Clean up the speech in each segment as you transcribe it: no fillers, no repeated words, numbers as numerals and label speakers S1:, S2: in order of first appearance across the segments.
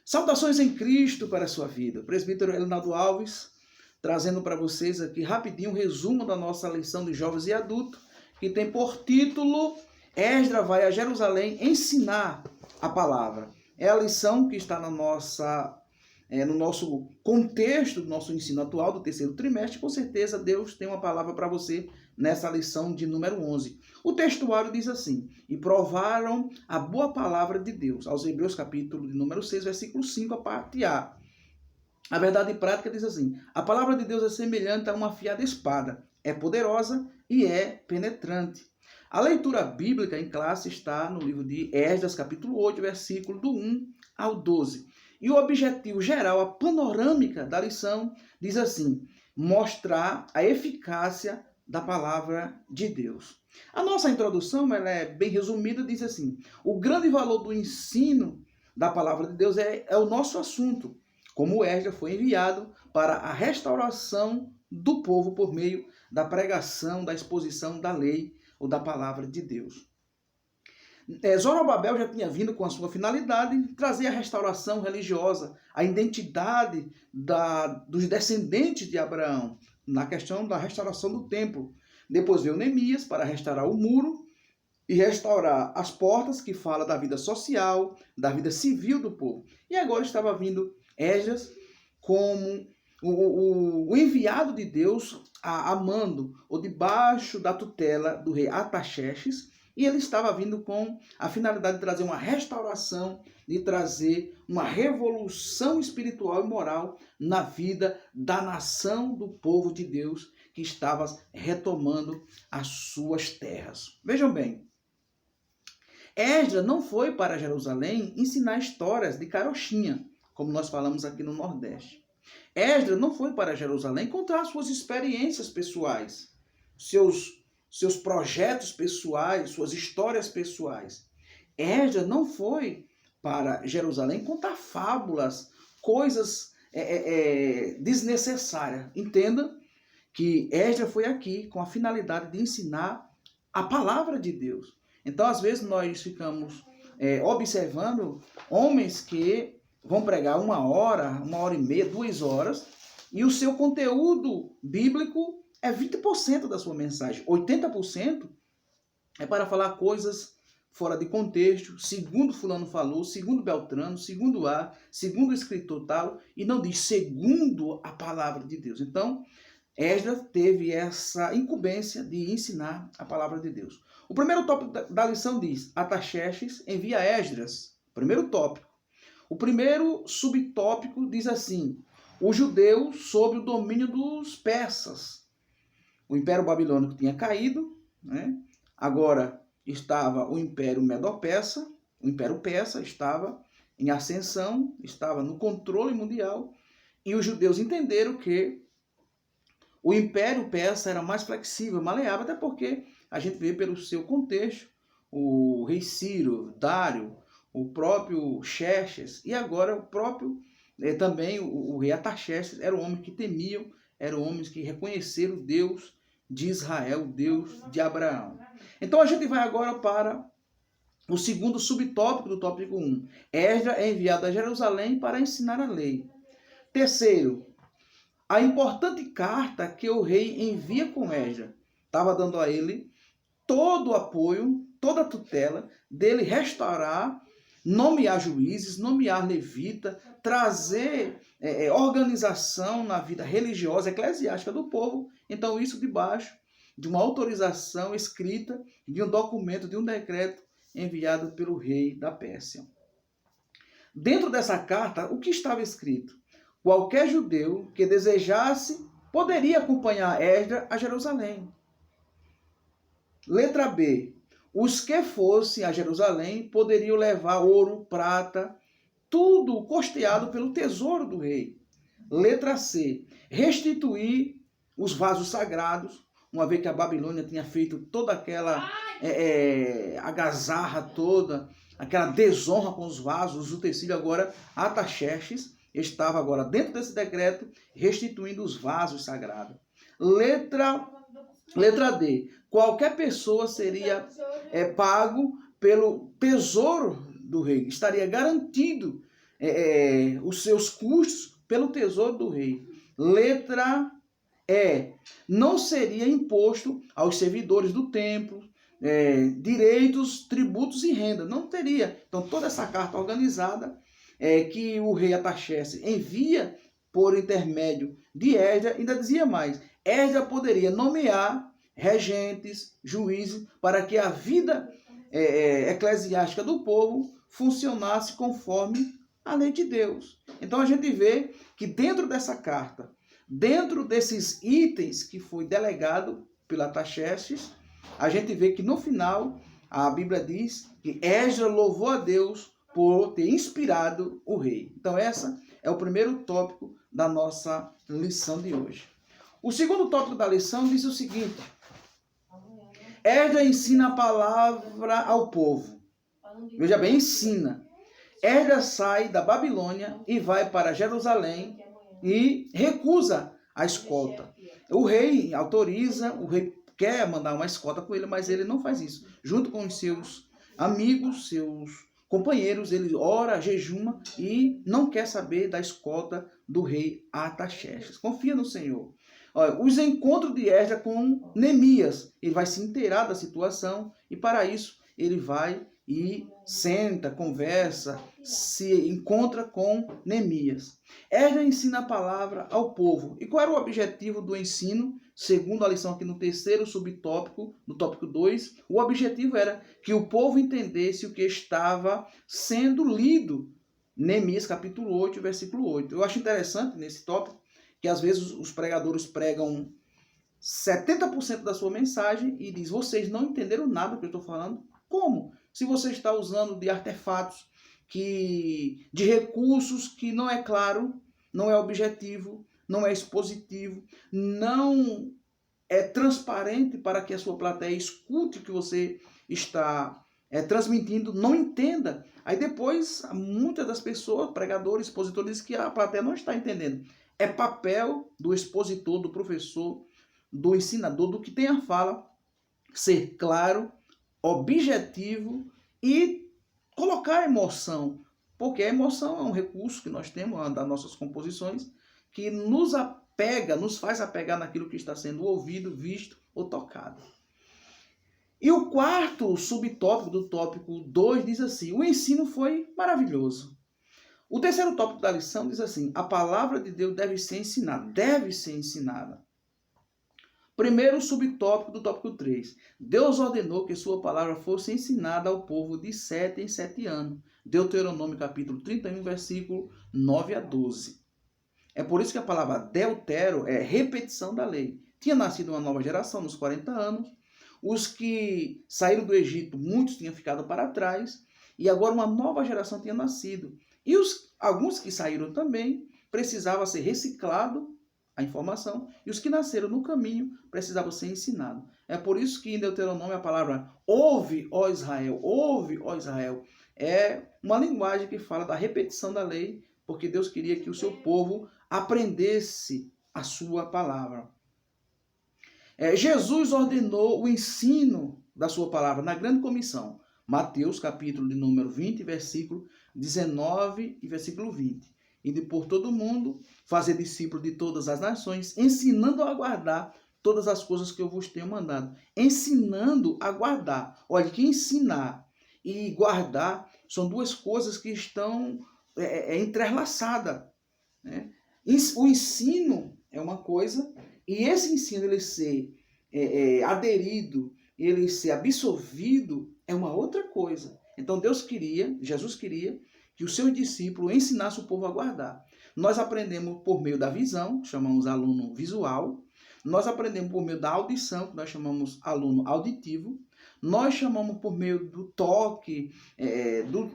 S1: Saudações em Cristo para a sua vida. O presbítero Elinaldo Alves, trazendo para vocês aqui rapidinho um resumo da nossa lição de jovens e adultos, que tem por título Esdras vai a Jerusalém ensinar a palavra. É a lição que está no nosso contexto do nosso ensino atual do terceiro trimestre. Com certeza Deus tem uma palavra para você nessa lição de número 11. O textuário diz assim: e provaram a boa palavra de Deus. Aos Hebreus capítulo de número 6, versículo 5, a parte A. A verdade prática diz assim: a palavra de Deus é semelhante a uma afiada espada, é poderosa e é penetrante. A leitura bíblica em classe está no livro de Esdras, capítulo 8, versículo do 1 ao 12. E o objetivo geral, a panorâmica da lição, diz assim: mostrar a eficácia da palavra de Deus. A nossa introdução, ela é bem resumida, diz assim: o grande valor do ensino da palavra de Deus é o nosso assunto, como Esdras foi enviado para a restauração do povo por meio da pregação, da exposição da lei ou da palavra de Deus. Zorobabel já tinha vindo com a sua finalidade trazer a restauração religiosa, a identidade dos descendentes de Abraão, na questão da restauração do templo. Depois veio Neemias para restaurar o muro e restaurar as portas, que fala da vida social, da vida civil do povo. E agora estava vindo Esdras como o enviado de Deus a mando, ou debaixo da tutela do rei Artaxerxes, e ele estava vindo com a finalidade de trazer uma restauração, de trazer uma revolução espiritual e moral na vida da nação do povo de Deus que estava retomando as suas terras. Vejam bem, Esdras não foi para Jerusalém ensinar histórias de carochinha, como nós falamos aqui no Nordeste. Esdras não foi para Jerusalém contar suas experiências pessoais, seus projetos pessoais, suas histórias pessoais. Esdras não foi para Jerusalém contar fábulas, coisas desnecessárias. Entenda que Esdras foi aqui com a finalidade de ensinar a palavra de Deus. Então, às vezes, nós ficamos observando homens que vão pregar 1 hora, 1h30, 2 horas, e o seu conteúdo bíblico é 20% da sua mensagem. 80% é para falar coisas fora de contexto, segundo fulano falou, segundo Beltrano, segundo A, segundo o escritor tal, e não diz segundo a palavra de Deus. Então, Esdras teve essa incumbência de ensinar a palavra de Deus. O primeiro tópico da lição diz: Artaxerxes envia Esdras. Primeiro tópico. O primeiro subtópico diz assim: os judeus sob o domínio dos persas. O Império Babilônico tinha caído, né? Agora estava o Império Medo-Persa, o Império Persa estava em ascensão, estava no controle mundial, e os judeus entenderam que o Império Persa era mais flexível, maleável, até porque a gente vê pelo seu contexto, o rei Ciro, Dário, o próprio Xerxes, e agora o próprio, também o rei Artaxerxes, eram homens que temiam, eram homens que reconheceram o Deus de Israel, o Deus de Abraão. Então a gente vai agora para o segundo subtópico do tópico 1. Esdras é enviado a Jerusalém para ensinar a lei. Terceiro, a importante carta que o rei envia com Esdras estava dando a ele todo o apoio, toda a tutela dele restaurar, nomear juízes, nomear levita, trazer organização na vida religiosa, eclesiástica do povo. Então isso debaixo de uma autorização escrita, de um documento, de um decreto enviado pelo rei da Pérsia. Dentro dessa carta, o que estava escrito? Qualquer judeu que desejasse poderia acompanhar Esdras a Jerusalém. Letra B. Os que fossem a Jerusalém poderiam levar ouro, prata, tudo costeado pelo tesouro do rei. Letra C. Restituir os vasos sagrados, uma vez que a Babilônia tinha feito toda aquela agazarra toda, aquela desonra com os vasos, os utensílios. Agora Artaxerxes estava agora dentro desse decreto restituindo os vasos sagrados. Letra D. Qualquer pessoa seria pago pelo tesouro do rei. Estaria garantido os seus custos pelo tesouro do rei. Letra E. Não seria imposto aos servidores do templo direitos, tributos e renda. Não teria. Então, toda essa carta organizada que o rei Artaxerxes envia por intermédio de Esdras, ainda dizia mais. Esdras poderia nomear regentes, juízes, para que a vida eclesiástica do povo funcionasse conforme a lei de Deus. Então a gente vê que dentro dessa carta, dentro desses itens que foi delegado pela Artaxerxes, a gente vê que no final a Bíblia diz que Esdras louvou a Deus por ter inspirado o rei. Então essa é o primeiro tópico da nossa lição de hoje. O segundo tópico da lição diz o seguinte: Esdras ensina a palavra ao povo. Veja bem, ensina. Esdras sai da Babilônia e vai para Jerusalém e recusa a escolta. O rei autoriza, o rei quer mandar uma escolta com ele, mas ele não faz isso. Junto com os seus amigos, seus companheiros, ele ora, jejuma e não quer saber da escolta do rei Artaxerxes. Confia no Senhor. Olha, os encontros de Esdras com Neemias, ele vai se inteirar da situação e para isso ele vai e senta, conversa, se encontra com Neemias. Esdras ensina a palavra ao povo. E qual era o objetivo do ensino? Segundo a lição aqui no terceiro subtópico, no tópico 2, o objetivo era que o povo entendesse o que estava sendo lido. Neemias capítulo 8, versículo 8. Eu acho interessante nesse tópico que às vezes os pregadores pregam 70% da sua mensagem e diz: vocês não entenderam nada do que eu estou falando. Como? Se você está usando de artefatos, de recursos que não é claro, não é objetivo, não é expositivo, não é transparente para que a sua plateia escute o que você está transmitindo, não entenda. Aí depois, muitas das pessoas, pregadores, expositores, dizem que a plateia não está entendendo. É papel do expositor, do professor, do ensinador, do que tem a fala, ser claro, objetivo e colocar emoção. Porque a emoção é um recurso que nós temos das nossas composições que nos apega, nos faz apegar naquilo que está sendo ouvido, visto ou tocado. E o quarto subtópico do tópico 2 diz assim: o ensino foi maravilhoso. O terceiro tópico da lição diz assim: a palavra de Deus deve ser ensinada. Deve ser ensinada. Primeiro subtópico do tópico 3. Deus ordenou que sua palavra fosse ensinada ao povo de 7 em 7 anos. Deuteronômio capítulo 31, versículo 9 a 12. É por isso que a palavra deutero é repetição da lei. Tinha nascido uma nova geração nos 40 anos. Os que saíram do Egito, muitos tinham ficado para trás. E agora uma nova geração tinha nascido. E alguns que saíram também precisavam ser reciclados a informação, e os que nasceram no caminho precisavam ser ensinados. É por isso que em Deuteronômio a palavra ouve, ó Israel, é uma linguagem que fala da repetição da lei, porque Deus queria que o seu povo aprendesse a sua palavra. Jesus ordenou o ensino da sua palavra na grande comissão. Mateus, capítulo de número 20, versículo 19 e versículo 20. Ide por todo mundo, fazer discípulos de todas as nações, ensinando a guardar todas as coisas que eu vos tenho mandado. Ensinando a guardar. Olha, que ensinar e guardar são duas coisas que estão entrelaçadas. Né? O ensino é uma coisa, e esse ensino ele ser aderido, ele ser absorvido, é uma outra coisa. Então Jesus queria que o seu discípulo ensinasse o povo a guardar. Nós aprendemos por meio da visão, que chamamos aluno visual. Nós aprendemos por meio da audição, que nós chamamos aluno auditivo. Nós chamamos por meio do toque,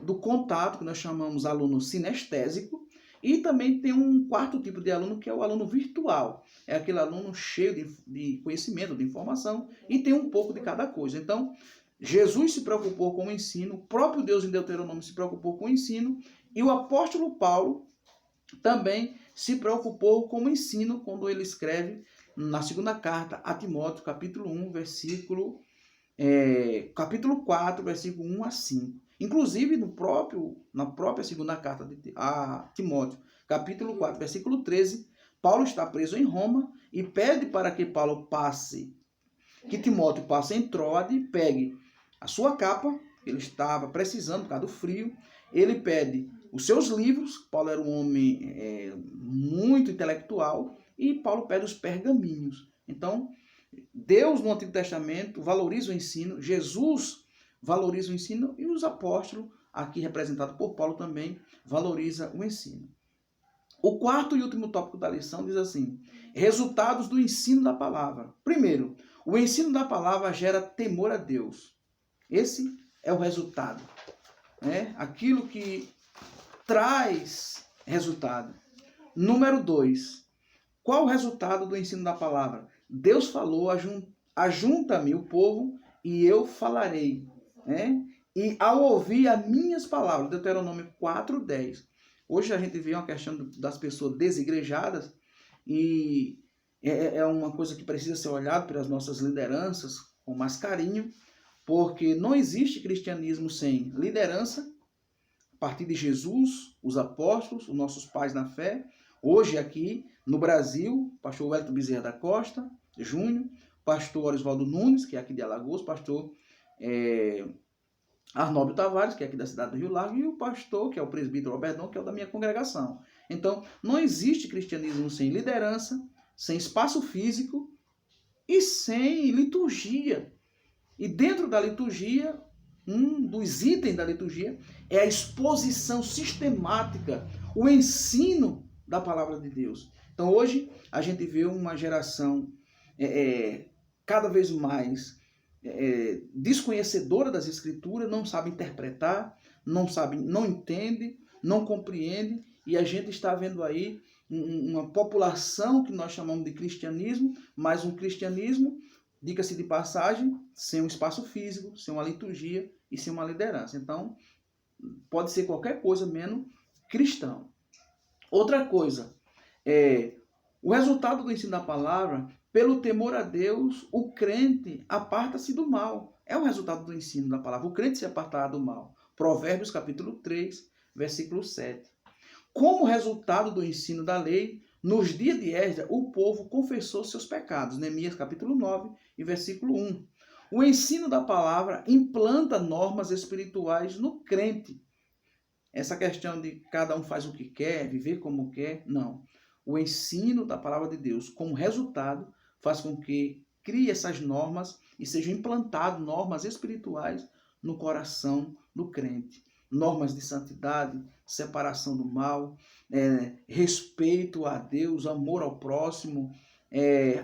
S1: do contato, que nós chamamos aluno sinestésico. E também tem um quarto tipo de aluno, que é o aluno virtual. É aquele aluno cheio de conhecimento, de informação, e tem um pouco de cada coisa. Então, Jesus se preocupou com o ensino, o próprio Deus em Deuteronômio se preocupou com o ensino, e o apóstolo Paulo também se preocupou com o ensino quando ele escreve na segunda carta a Timóteo, capítulo 1, capítulo 4, versículo 1 a 5. Inclusive, na própria segunda carta a Timóteo, capítulo 4, versículo 13, Paulo está preso em Roma e pede para que Timóteo passe em Troade, pegue a sua capa, ele estava precisando por causa do frio, ele pede os seus livros, Paulo era um homem muito intelectual, e Paulo pede os pergaminhos. Então, Deus no Antigo Testamento valoriza o ensino, Jesus valoriza o ensino e os apóstolos, aqui representado por Paulo também, valoriza o ensino. O quarto e último tópico da lição diz assim: resultados do ensino da palavra. Primeiro, o ensino da palavra gera temor a Deus. Esse é o resultado, né? Aquilo que traz resultado. Número 2, qual o resultado do ensino da palavra? Deus falou, ajunta-me o povo e eu falarei, né? E ao ouvir as minhas palavras, Deuteronômio 4:10. Hoje a gente vê uma questão das pessoas desigrejadas e é uma coisa que precisa ser olhada pelas nossas lideranças com mais carinho, porque não existe cristianismo sem liderança, a partir de Jesus, os apóstolos, os nossos pais na fé. Hoje aqui no Brasil, pastor Wellington Bezerra da Costa Júnior, pastor Oswaldo Nunes, que é aqui de Alagoas, pastor Arnóbio Tavares, que é aqui da cidade do Rio Largo, e o pastor, que é o presbítero Alberdão, que é o da minha congregação. Então, não existe cristianismo sem liderança, sem espaço físico e sem liturgia. E dentro da liturgia, um dos itens da liturgia é a exposição sistemática, o ensino da palavra de Deus. Então, hoje, a gente vê uma geração cada vez mais desconhecedora das escrituras, não sabe interpretar, não entende, não compreende, e a gente está vendo aí uma população que nós chamamos de cristianismo, mas um cristianismo, diga-se de passagem, sem um espaço físico, sem uma liturgia e sem uma liderança. Então, pode ser qualquer coisa menos cristão. Outra coisa, o resultado do ensino da palavra, pelo temor a Deus, o crente aparta-se do mal. É o resultado do ensino da palavra, o crente se apartar do mal. Provérbios capítulo 3, versículo 7. Como resultado do ensino da lei, nos dias de Esdras, o povo confessou seus pecados. Neemias capítulo 9 e versículo 1. O ensino da palavra implanta normas espirituais no crente. Essa questão de cada um faz o que quer, viver como quer, não. O ensino da palavra de Deus, como resultado, faz com que crie essas normas e sejam implantadas normas espirituais no coração do crente. Normas de santidade, separação do mal, respeito a Deus, amor ao próximo,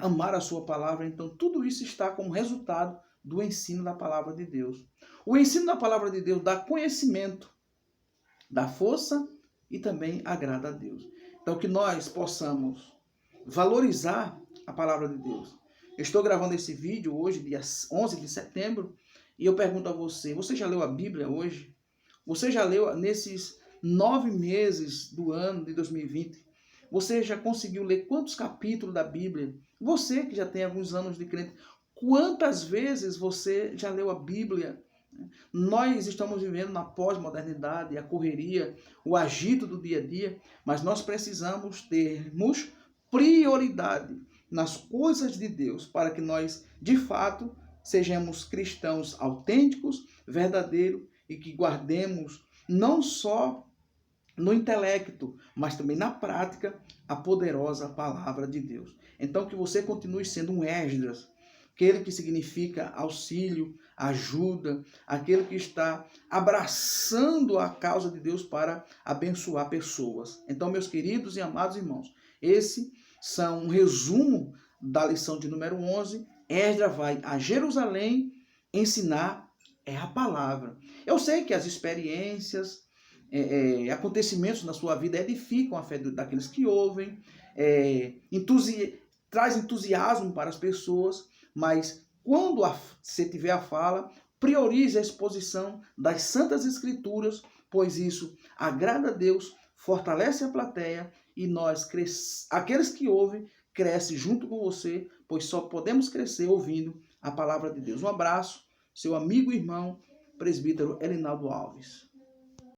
S1: amar a sua palavra. Então, tudo isso está como resultado do ensino da palavra de Deus. O ensino da palavra de Deus dá conhecimento, dá força e também agrada a Deus. Então, que nós possamos valorizar a palavra de Deus. Eu estou gravando esse vídeo hoje, dia 11 de setembro, e eu pergunto a você, você já leu a Bíblia hoje? Você já leu nesses 9 meses do ano de 2020? Você já conseguiu ler quantos capítulos da Bíblia? Você que já tem alguns anos de crente, quantas vezes você já leu a Bíblia? Nós estamos vivendo na pós-modernidade, a correria, o agito do dia a dia, mas nós precisamos termos prioridade nas coisas de Deus para que nós, de fato, sejamos cristãos autênticos, verdadeiros e que guardemos não só no intelecto, mas também na prática a poderosa palavra de Deus. Então que você continue sendo um Esdras, aquele que significa auxílio, ajuda, aquele que está abraçando a causa de Deus para abençoar pessoas. Então, meus queridos e amados irmãos, esse são um resumo da lição de número 11. Esdras vai a Jerusalém ensinar a palavra. Eu sei que as experiências, acontecimentos na sua vida edificam a fé daqueles que ouvem, traz entusiasmo para as pessoas, mas quando você tiver a fala, priorize a exposição das Santas Escrituras, pois isso agrada a Deus, fortalece a plateia e nós, aqueles que ouvem, crescem junto com você, pois só podemos crescer ouvindo a palavra de Deus. Um abraço, seu amigo e irmão presbítero Elinaldo Alves.